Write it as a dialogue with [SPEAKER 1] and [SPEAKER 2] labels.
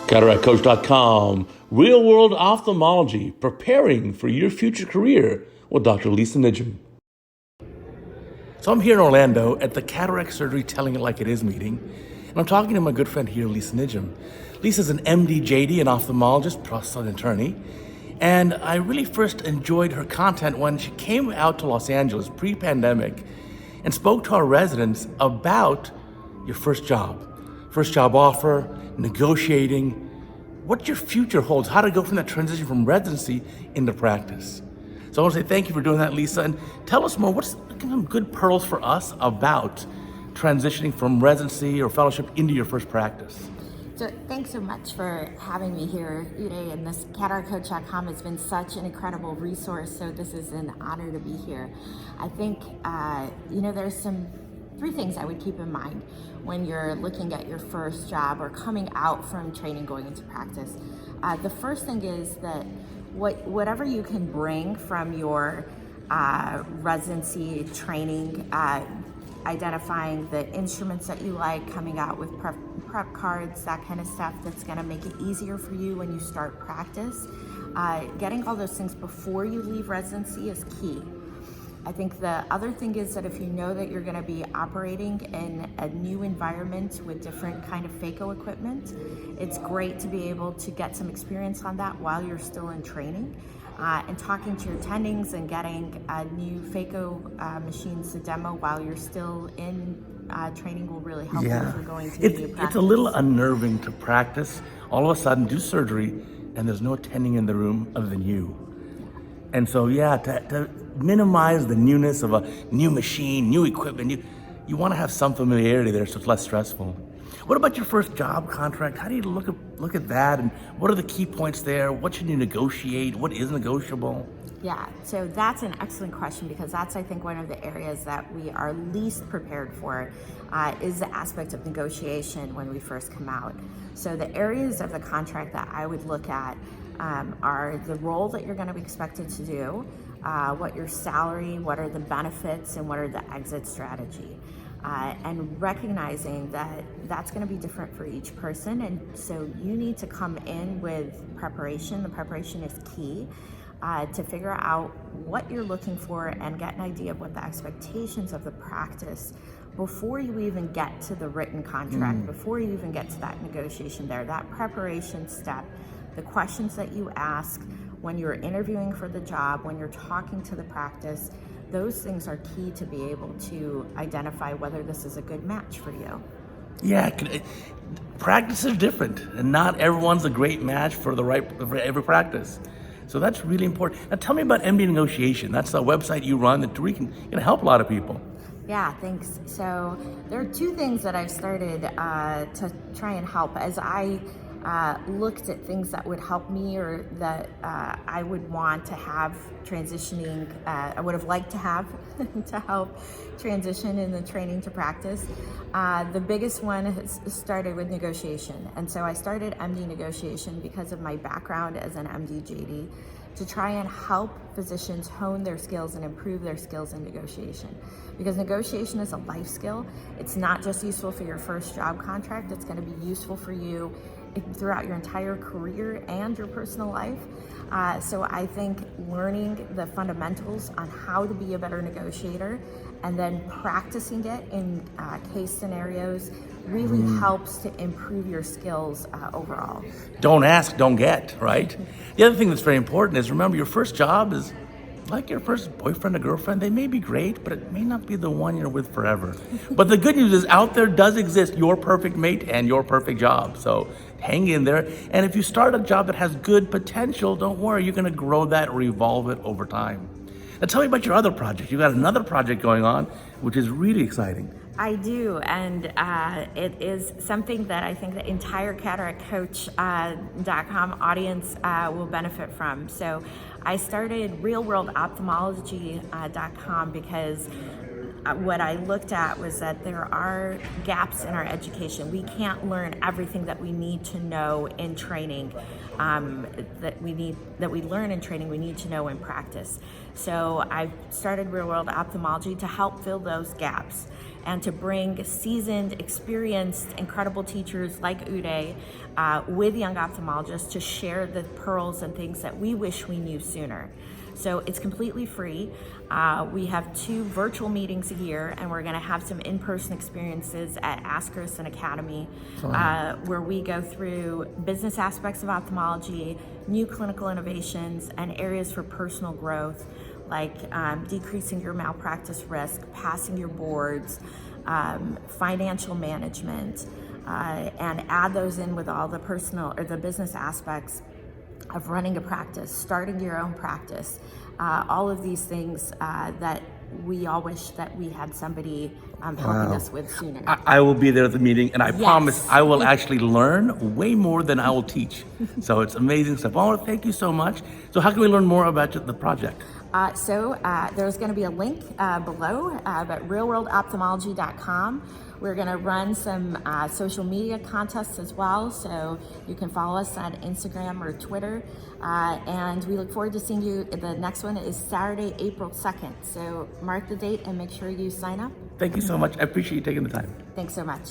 [SPEAKER 1] CataractCoach.com, real world ophthalmology, preparing for your future career with Dr. Lisa Nijm. So I'm here in Orlando at the Cataract Surgery Telling It Like It Is meeting, and I'm talking to my good friend here, Lisa Nijm. Lisa's an MD JD, an ophthalmologist, plus an attorney, and I really first enjoyed her content when she came out to Los Angeles pre-pandemic and spoke to our residents about your first job offer, negotiating, what your future holds, how to go from that transition from residency into practice. So I want to say thank you for doing that, Lisa, and tell us more, what's some good pearls for us about transitioning from residency or fellowship into your first practice?
[SPEAKER 2] So thanks so much for having me here, Uday, and this CataractCoach.com has been such an incredible resource, so this is an honor to be here. I think, there's three things I would keep in mind when you're looking at your first job or coming out from training going into practice. The first thing is that whatever you can bring from your residency training, identifying the instruments that you like, coming out with prep cards, that kind of stuff that's going to make it easier for you when you start practice. Getting all those things before you leave residency is key. I think the other thing is that if you know that you're going to be operating in a new environment with different kind of phaco equipment, it's great to be able to get some experience on that while you're still in training. And talking to your attendings and getting new phaco machines to demo while you're still in training will really help you if you're going to new practice.
[SPEAKER 1] It's a little unnerving to practice, all of a sudden do surgery, and there's no attending in the room other than you. And so, to minimize the newness of a new machine, new equipment, you want to have some familiarity there so it's less stressful. What about your first job contract? How do you look at that, and what are the key points there? What should you negotiate? What is negotiable?
[SPEAKER 2] Yeah, so that's an excellent question, because that's, I think, one of the areas that we are least prepared for is the aspect of negotiation when we first come out. So the areas of the contract that I would look at are the role that you're going to be expected to do, what your salary, what are the benefits, and what are the exit strategy. And recognizing that that's going to be different for each person, and so you need to come in with preparation. The preparation is key to figure out what you're looking for and get an idea of what the expectations of the practice before you even get to the written contract, before you even get to that negotiation there. That preparation step, the questions that you ask when you're interviewing for the job, when you're talking to the practice, those things are key to be able to identify whether this is a good match for you.
[SPEAKER 1] Yeah, practice is different, and not everyone's a great match for every practice. So that's really important. Now tell me about MD Negotiation. That's a website you run that can help a lot of people.
[SPEAKER 2] Yeah, thanks. So there are two things that I've started to try and help as I looked at things that would help me or that I would want to have transitioning, I would have liked to have to help transition in the training to practice. The biggest one has started with negotiation. And so I started MD Negotiation because of my background as an MD JD to try and help physicians hone their skills and improve their skills in negotiation. Because negotiation is a life skill. It's not just useful for your first job contract, it's going to be useful for you throughout your entire career and your personal life. So I think learning the fundamentals on how to be a better negotiator and then practicing it in case scenarios really helps to improve your skills overall.
[SPEAKER 1] Don't ask, don't get, right? The other thing that's very important is, remember, your first job is like your first boyfriend or girlfriend. They may be great, but it may not be the one you're with forever. But the good news is, out there does exist your perfect mate and your perfect job. So hang in there. And if you start a job that has good potential, don't worry, you're going to grow that, revolve it over time. Now tell me about your other project. You got another project going on, which is really exciting.
[SPEAKER 2] I do, and it is something that I think the entire CataractCoach.com audience will benefit from. So I started realworldophthalmology.com because what I looked at was that there are gaps in our education. We can't learn everything that we need to know in training, that we learn in training, we need to know in practice. So I started Real World Ophthalmology to help fill those gaps and to bring seasoned, experienced, incredible teachers like Uday with young ophthalmologists to share the pearls and things that we wish we knew sooner. So it's completely free. We have 2 virtual meetings a year, and we're gonna have some in-person experiences at Ascaris and Academy, where we go through business aspects of ophthalmology, new clinical innovations, and areas for personal growth, like decreasing your malpractice risk, passing your boards, financial management, and add those in with all the personal or the business aspects of running a practice, starting your own practice, all of these things that we all wish that we had somebody helping us with sooner.
[SPEAKER 1] I will be there at the meeting, and I promise I will actually learn way more than I will teach. So it's amazing stuff. Oh, thank you so much. So how can we learn more about the project?
[SPEAKER 2] There's going to be a link below at realworldophthalmology.com. We're going to run some social media contests as well, so you can follow us on Instagram or Twitter. And we look forward to seeing you. The next one is Saturday, April 2nd. So mark the date and make sure you sign up.
[SPEAKER 1] Thank you so much. I appreciate you taking the time.
[SPEAKER 2] Thanks so much.